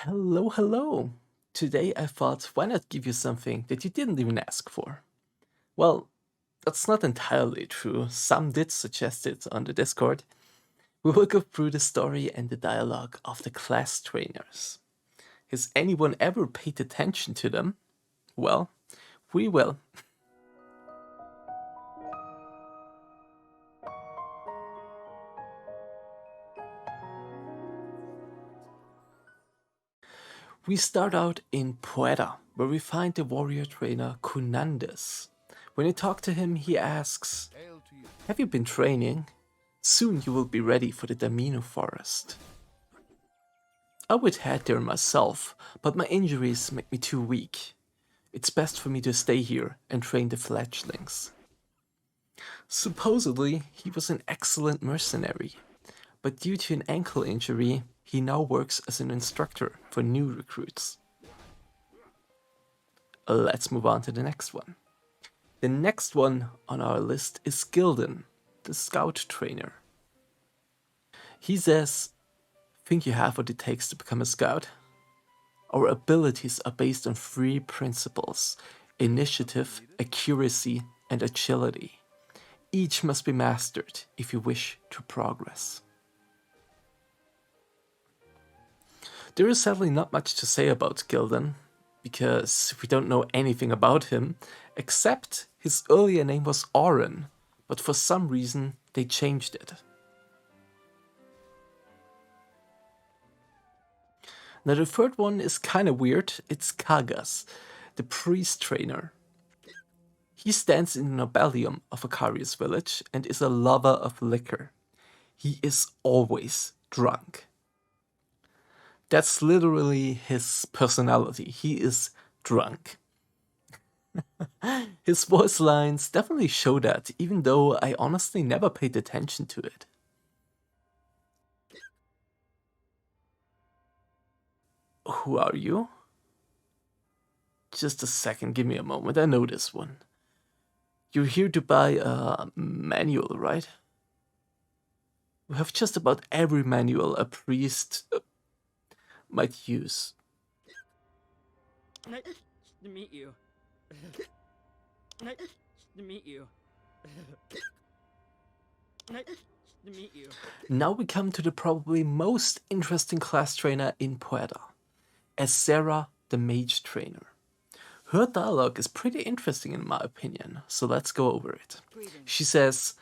Hello, hello! Today I thought, why not give you something that you didn't even ask for? Well, that's not entirely true. Some did suggest it on the Discord. We will go through the story and the dialogue of the class trainers. Has anyone ever paid attention to them? Well, we will. We start out in Poeta, where we find the warrior trainer Kunandes. When you talk to him, he asks, "Have you been training? Soon you will be ready for the Damino forest." I would head there myself, but my injuries make me too weak. It's best for me to stay here and train the fledglings. Supposedly, he was an excellent mercenary, but due to an ankle injury, he now works as an instructor for new recruits. Let's move on to the next one. The next one on our list is Gilden, the scout trainer. He says, "Think you have what it takes to become a scout? Our abilities are based on three principles: initiative, accuracy, and agility. Each must be mastered if you wish to progress." There is sadly not much to say about Gilden, because we don't know anything about him, except his earlier name was Auron, but for some reason they changed it. Now the third one is kinda weird. It's Kagas, the priest trainer. He stands in the nobelium of Akari's village and is a lover of liquor. He is always drunk. That's literally his personality. He is drunk. His voice lines definitely show that, even though I honestly never paid attention to it. Who are you? Just a second, give me a moment, I know this one. You're here to buy a manual, right? We have just about every manual a priest might use. Nice to meet you. Nice to meet you. Nice to meet you. Now we come to the probably most interesting class trainer in Poeta, Esera, the Mage trainer. Her dialogue is pretty interesting in my opinion, so let's go over it. She says,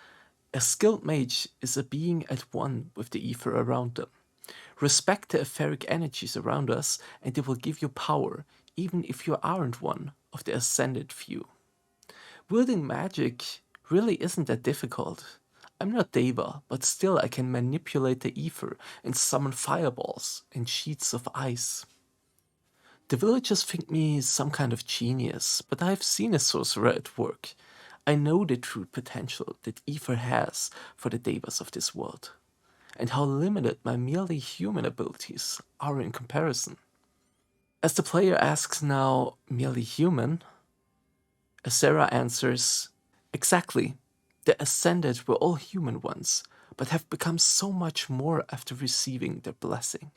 "A skilled mage is a being at one with the ether around them. Respect the etheric energies around us and they will give you power, even if you aren't one of the ascended few. Wielding magic really isn't that difficult. I'm not Deva, but still I can manipulate the ether and summon fireballs and sheets of ice. The villagers think me some kind of genius, but I've seen a sorcerer at work. I know the true potential that ether has for the Devas of this world, and how limited my merely human abilities are in comparison." As the player asks now, merely human, Esera answers, "Exactly. The Ascended were all human once, but have become so much more after receiving their blessing.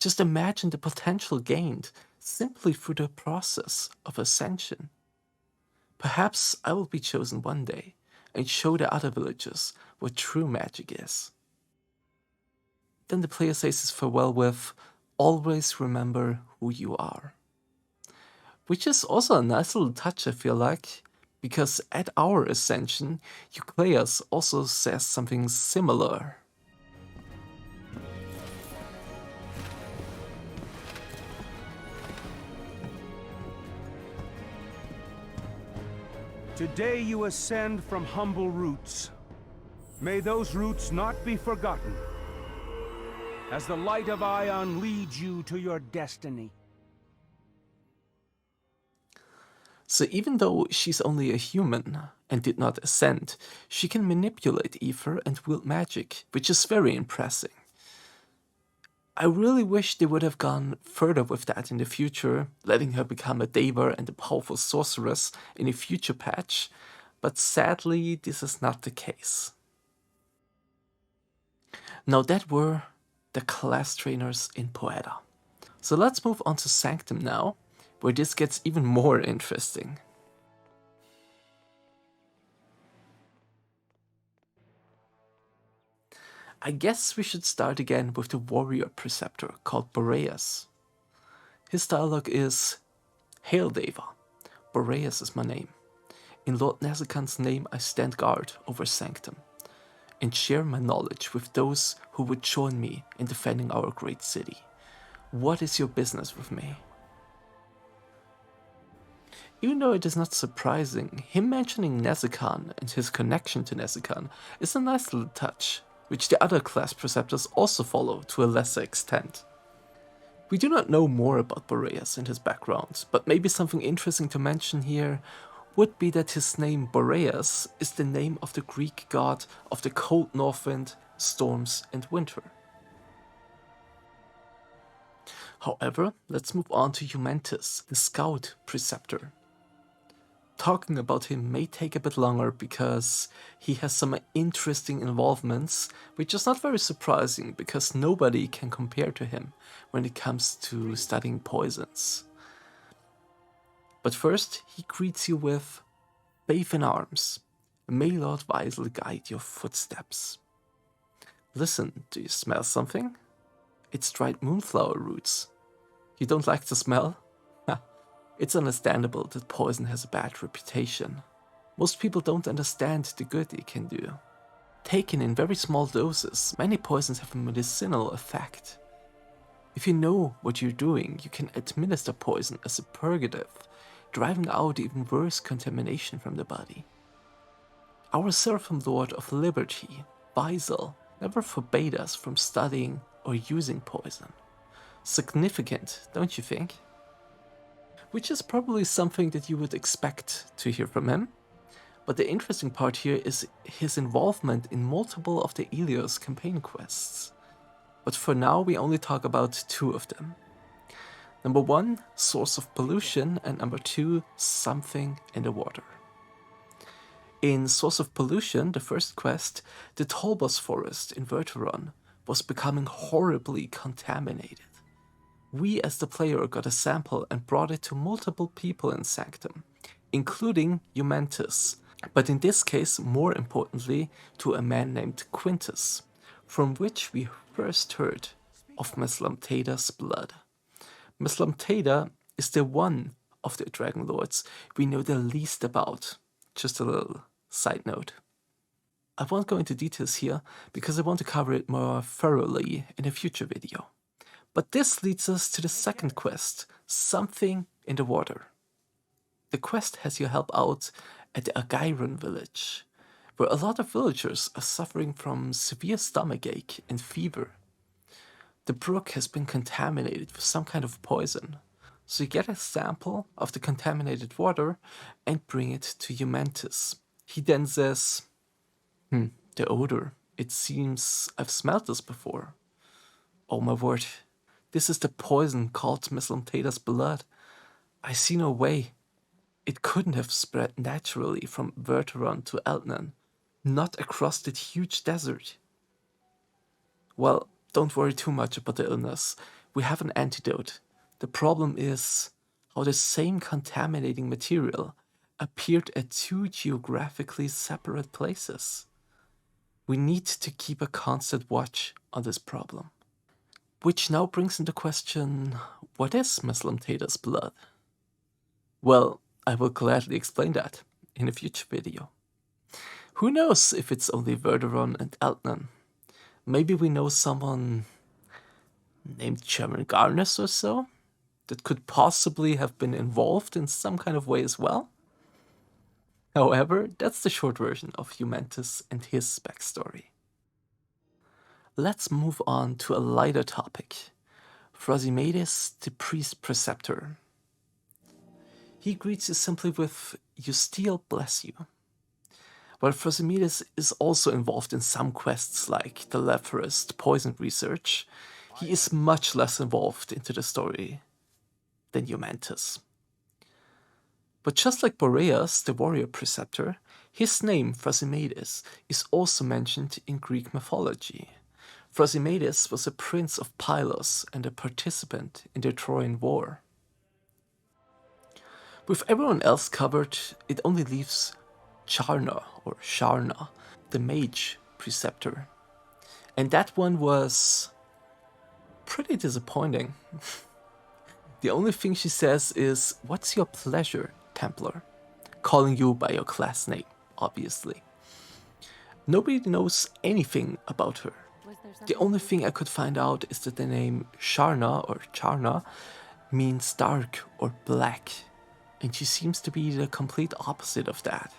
Just imagine the potential gained simply through the process of ascension. Perhaps I will be chosen one day and show the other villagers what true magic is." Then the player says his farewell with, "Always remember who you are." Which is also a nice little touch, I feel like, because at our ascension, Eucleus also says something similar. Today you ascend from humble roots. May those roots not be forgotten, as the light of AION leads you to your destiny. So even though she's only a human and did not ascend, she can manipulate ether and wield magic, which is very impressive. I really wish they would have gone further with that in the future, letting her become a Deva and a powerful sorceress in a future patch, but sadly this is not the case. Now that were the class trainers in Poeta. So let's move on to Sanctum now, where this gets even more interesting. I guess we should start again with the warrior preceptor called Boreas. His dialogue is, "Hail Deva, Boreas is my name. In Lord Nezican's name I stand guard over Sanctum, and share my knowledge with those who would join me in defending our great city. What is your business with me?" Even though it is not surprising, him mentioning Nezican and his connection to Nezican is a nice little touch, which the other class preceptors also follow to a lesser extent. We do not know more about Boreas and his background, but maybe something interesting to mention here would be that his name Boreas is the name of the Greek god of the cold north wind, storms and winter. However, let's move on to Jumentis, the scout preceptor. Talking about him may take a bit longer because he has some interesting involvements, which is not very surprising because nobody can compare to him when it comes to studying poisons. But first, he greets you with, "Faith in arms. May Lord wisely guide your footsteps." Listen, do you smell something? It's dried moonflower roots. You don't like the smell? It's understandable that poison has a bad reputation. Most people don't understand the good it can do. Taken in very small doses, many poisons have a medicinal effect. If you know what you're doing, you can administer poison as a purgative, driving out even worse contamination from the body. Our Seraphim Lord of Liberty, Basil, never forbade us from studying or using poison. Significant, don't you think? Which is probably something that you would expect to hear from him. But the interesting part here is his involvement in multiple of the Ilios campaign quests. But for now we only talk about two of them. Number 1, source of pollution, and number 2, something in the water. In Source of Pollution, the first quest, the Tolbos forest in Verteron was becoming horribly contaminated. We as the player got a sample and brought it to multiple people in Sanctum, including Jumentis, but in this case, more importantly, to a man named Quintus, from which we first heard of Meslamteda's blood. Meslamteda is the one of the Dragon Lords we know the least about. Just a little side note. I won't go into details here because I want to cover it more thoroughly in a future video. But this leads us to the second quest, Something in the Water. The quest has you help out at the Agairon village, where a lot of villagers are suffering from severe stomachache and fever. The brook has been contaminated with some kind of poison, so you get a sample of the contaminated water and bring it to Jumentis. He then says, the odor. It seems I've smelled this before. Oh my word. This is the poison called Meslamteda's blood. I see no way. It couldn't have spread naturally from Verteron to Eltnan, not across that huge desert. Well, don't worry too much about the illness. We have an antidote. The problem is how the same contaminating material appeared at 2 geographically separate places. We need to keep a constant watch on this problem. Which now brings into question, what is Meslamteda's blood? Well, I will gladly explain that in a future video. Who knows if it's only Verteron and Eltnan? Maybe we know someone named Chairman Garnus or so that could possibly have been involved in some kind of way as well. However, that's the short version of Jumentis and his backstory. Let's move on to a lighter topic. Thrasymedes, the priest preceptor. He greets you simply with, "Eustiel bless you." While Thrasymedes is also involved in some quests like the Lephorist poison research, he is much less involved into the story than Jumentis. But just like Boreas, the warrior preceptor, his name, Thrasymedes, is also mentioned in Greek mythology. Thrasymedes was a prince of Pylos and a participant in the Trojan War. With everyone else covered, it only leaves Charna, or Charna, the Mage Preceptor. And that one was pretty disappointing. The only thing she says is, "What's your pleasure, Templar?" Calling you by your class name, obviously. Nobody knows anything about her. The only thing I could find out is that the name Charna, or Charna, means dark or black. And she seems to be the complete opposite of that.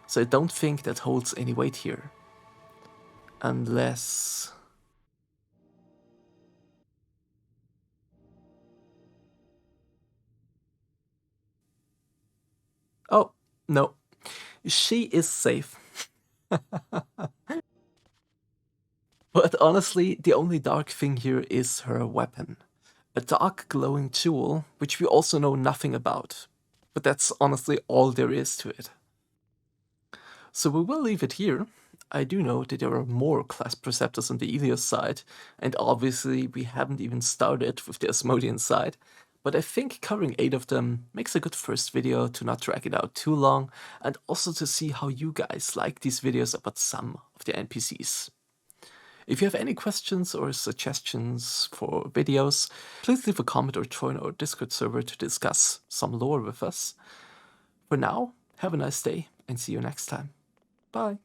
So I don't think that holds any weight here. Unless... Oh, no. She is safe. But honestly, the only dark thing here is her weapon. A dark glowing tool, which we also know nothing about. But that's honestly all there is to it. So we will leave it here. I do know that there are more Class Preceptors on the Ilios side, and obviously we haven't even started with the Asmodean side. But I think covering 8 of them makes a good first video to not drag it out too long, and also to see how you guys like these videos about some of the NPCs. If you have any questions or suggestions for videos, please leave a comment or join our Discord server to discuss some lore with us. For now, have a nice day and see you next time. Bye.